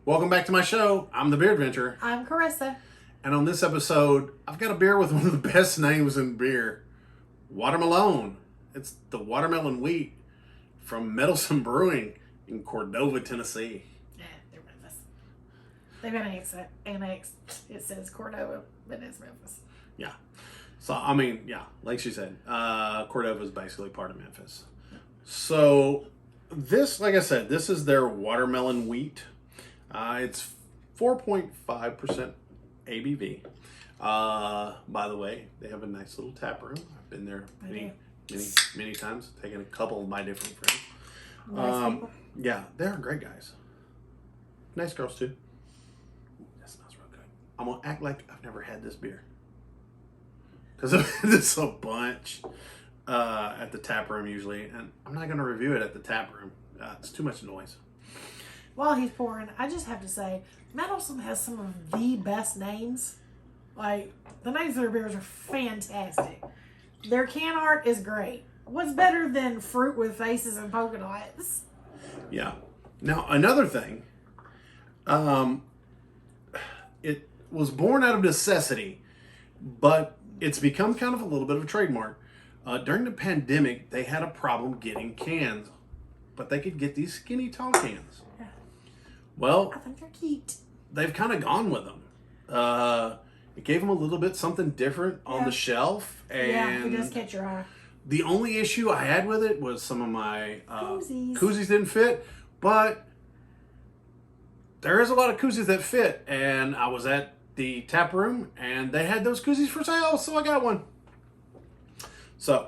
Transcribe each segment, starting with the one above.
Welcome back to my show. I'm the Beer Adventurer. I'm Carissa. And on this episode, I've got a beer with one of the best names in beer. WaterMalone. It's the watermelon wheat from Meddlesome Brewing in Cordova, Tennessee. Yeah, they're Memphis. They've been annexed. It says Cordova, but it's Memphis. Yeah. So, I mean, yeah, like she said, Cordova is basically part of Memphis. So, this, like I said, this is their watermelon wheat. It's 4.5% ABV. By the way, they have a nice little tap room. I've been there many times, taken a couple of my different friends. Nice people. Yeah, they're great guys. Nice girls too. Ooh, that smells real good. I'm gonna act like I've never had this beer because I've had this a bunch at the tap room usually, and I'm not gonna review it at the tap room. It's too much noise. While he's pouring, I just have to say, Meddlesome has some of the best names. Like, the names of their beers are fantastic. Their can art is great. What's better than fruit with faces and polka dots? Yeah. Now, another thing, it was born out of necessity, but it's become kind of a little bit of a trademark. During the pandemic, they had a problem getting cans, but they could get these skinny tall cans. Yeah. Well, I think they're cute. they've kind of gone with them. It gave them a little bit something different on the shelf. And yeah, it does catch your eye. the only issue I had with it was some of my Koozies. koozies didn't fit, but there is a lot of koozies that fit. And I was at the tap room and they had those koozies for sale, so I got one. So,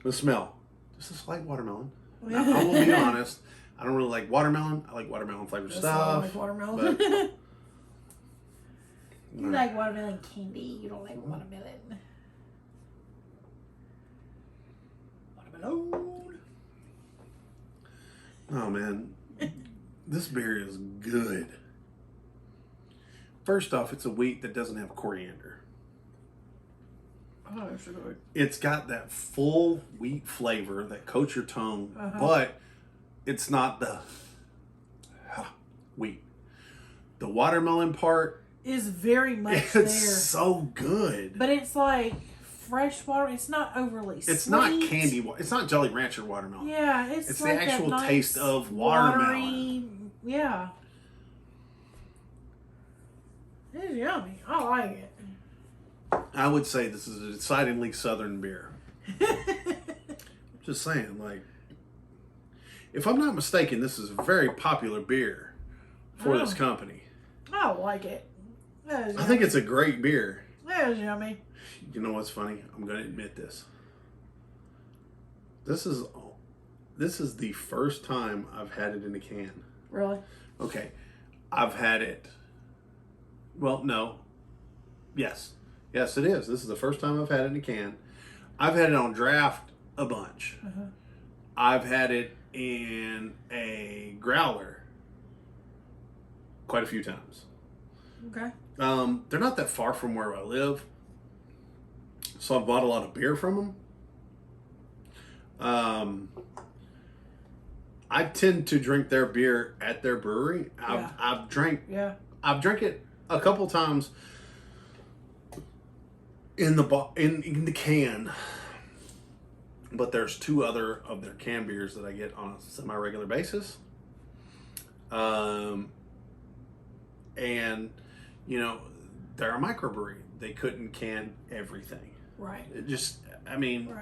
the smell. Just a slight watermelon. Now, I will be honest. I don't really like watermelon. I like watermelon flavored That's stuff. why I like watermelon. But, You like watermelon candy. You don't like watermelon. Watermelon. oh man, this beer is good. First off, it's a wheat that doesn't have coriander. Oh, that's good. It's got that full wheat flavor that coats your tongue, but it's not the wheat. The watermelon part Is very much it's there. so good. But it's like fresh water. It's not overly sweet. It's not candy. It's not Jolly Rancher watermelon. Yeah, it's It's like the actual that nice, taste of watermelon. watery, yeah. It's yummy. I like it. I would say this is a decidedly southern beer. Just saying, like, if I'm not mistaken, this is a very popular beer for this company. I like it. That is I think it's a great beer. That is yummy. You know what's funny? I'm going to admit this. This is the first time I've had it in a can. Really? Okay. I've had it. Well, no. Yes. Yes, it is. This is the first time I've had it in a can. I've had it on draft a bunch. I've had it in a growler quite a few times. Okay. They're not that far from where I live, so I've bought a lot of beer from them. I tend to drink their beer at their brewery. I've drank it a couple times in the can, but there's two other of their can beers that I get on a semi-regular basis. And you know, they're a microbrewery. They couldn't can everything. Right. It just, I mean,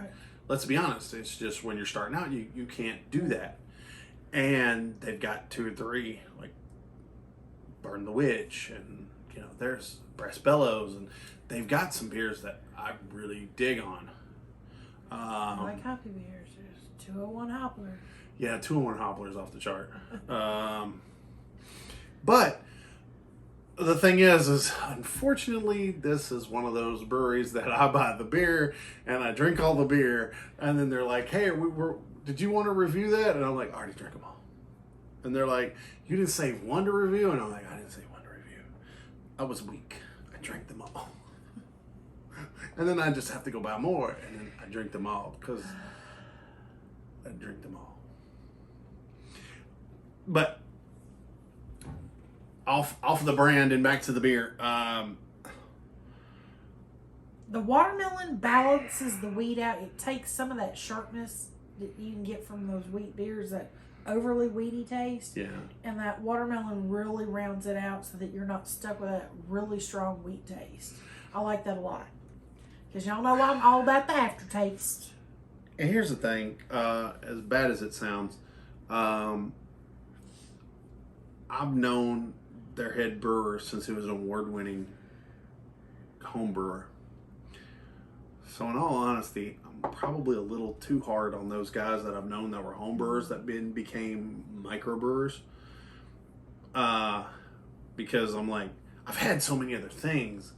let's be honest. It's just when you're starting out, you can't do that. And they've got 2 or 3, like Burn the Witch, and you know, there's Brass Bellows, and they've got some beers that I really dig on. I like hoppy beers. There's 201 Hoppler. Yeah, 201 Hoppler's off the chart. But the thing is unfortunately, this is one of those breweries that I buy the beer and I drink all the beer, and then they're like, "Hey, did you want to review that?" And I'm like, "I already drank them all." And they're like, "You didn't save one to review?" And I'm like, "I didn't save one to review. I was weak. I drank them all." And then I just have to go buy more, and then I drink them all because I drink them all. But off the brand and back to the beer. The watermelon balances the wheat out. It takes some of that sharpness that you can get from those wheat beers, that overly weedy taste. Yeah. And that watermelon really rounds it out so that you're not stuck with that really strong wheat taste. I like that a lot. Because y'all know I'm all about the aftertaste. And here's the thing, as bad as it sounds, I've known their head brewer since he was an award-winning home brewer. So in all honesty, I'm probably a little too hard on those guys that I've known that were home brewers that became microbrewers. Because I'm like, I've had so many other things,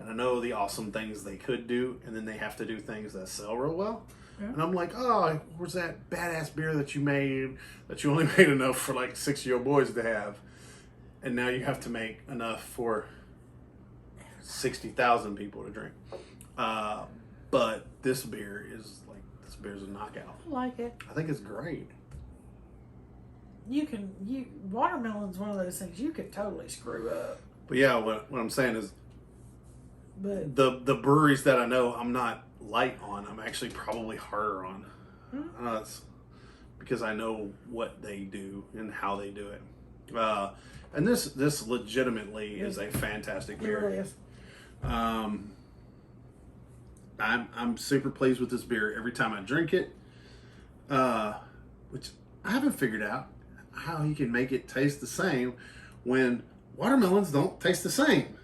and I know the awesome things they could do, and then they have to do things that sell real well. Yeah. And I'm like, oh, where's that badass beer that you made, that you only made enough for like 6-year-old boys to have, and now you have to make enough for 60,000 people to drink. But this beer is beer's a knockout. I like it. I think it's great. Watermelon's one of those things you could totally screw up. But yeah, what I'm saying is, but the breweries that I know I'm not light on, I'm actually probably harder on. It's because I know what they do and how they do it. And this legitimately is a fantastic beer. It really is. I'm super pleased with this beer every time I drink it. Which I haven't figured out how you can make it taste the same when watermelons don't taste the same.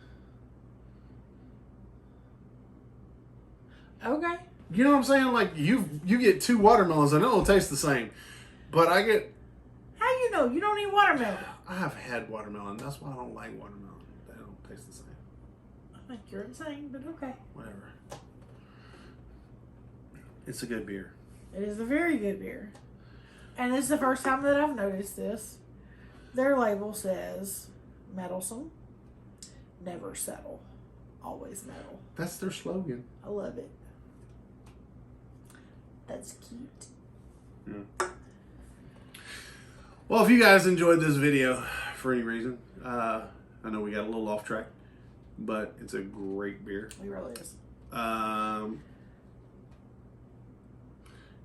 Okay. You know what I'm saying? Like you get 2 watermelons and it'll taste the same, but I get. How you know? You don't eat watermelon. I have had watermelon. That's why I don't like watermelon. They don't taste the same. I think you're insane, but okay. Whatever. It's a good beer. It is a very good beer. And this is the first time that I've noticed this. Their label says, Meddlesome, never settle, always meddle. That's their slogan. I love it. That's cute. Yeah. Well, if you guys enjoyed this video for any reason, I know we got a little off track, but it's a great beer. It really is.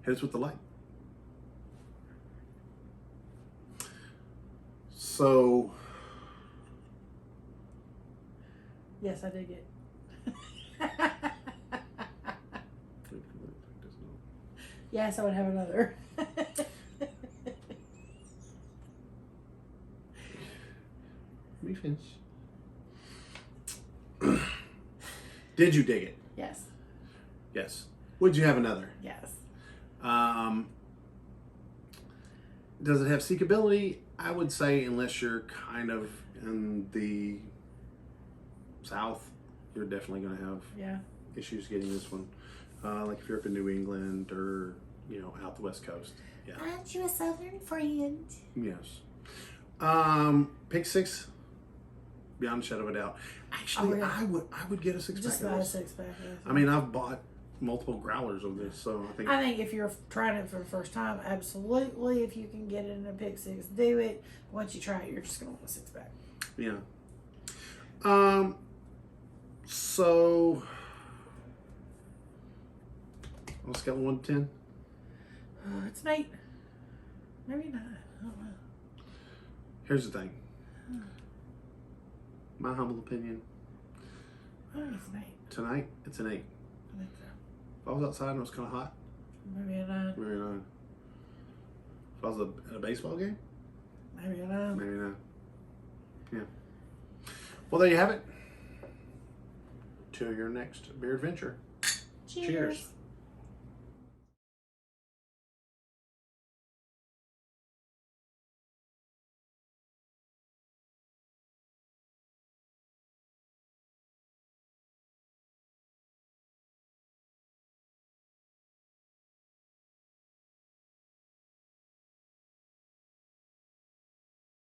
Hit us with the like. So. Yes, I did get. Yes, I would have another. We finish. Did you dig it? Yes. Yes. Would you have another? Yes. Does it have seekability? I would say unless you're kind of in the South, you're definitely going to have issues getting this one. Like if you're up in New England or, out the West Coast. Yeah. Aren't you a Southern friend? Yes. Pick 6, beyond a shadow of a doubt. Actually, I would get a 6-pack. Just about a 6-pack. Yes. I mean, I've bought multiple growlers of this, so I think if you're trying it for the first time, absolutely. If you can get it in a pick 6, do it. Once you try it, you're just gonna want a 6-pack. Yeah. So on a scale of 1 to 10, it's an 8, maybe 9. I don't know. Here's the thing. My humble opinion. I think it's an 8. Tonight, it's an 8. I think so. If I was outside and it was kind of hot, maybe a 9. maybe 9. If I was at a baseball game, maybe a 9. Maybe 9. Yeah. Well, there you have it. To your next beer adventure. Cheers. Cheers.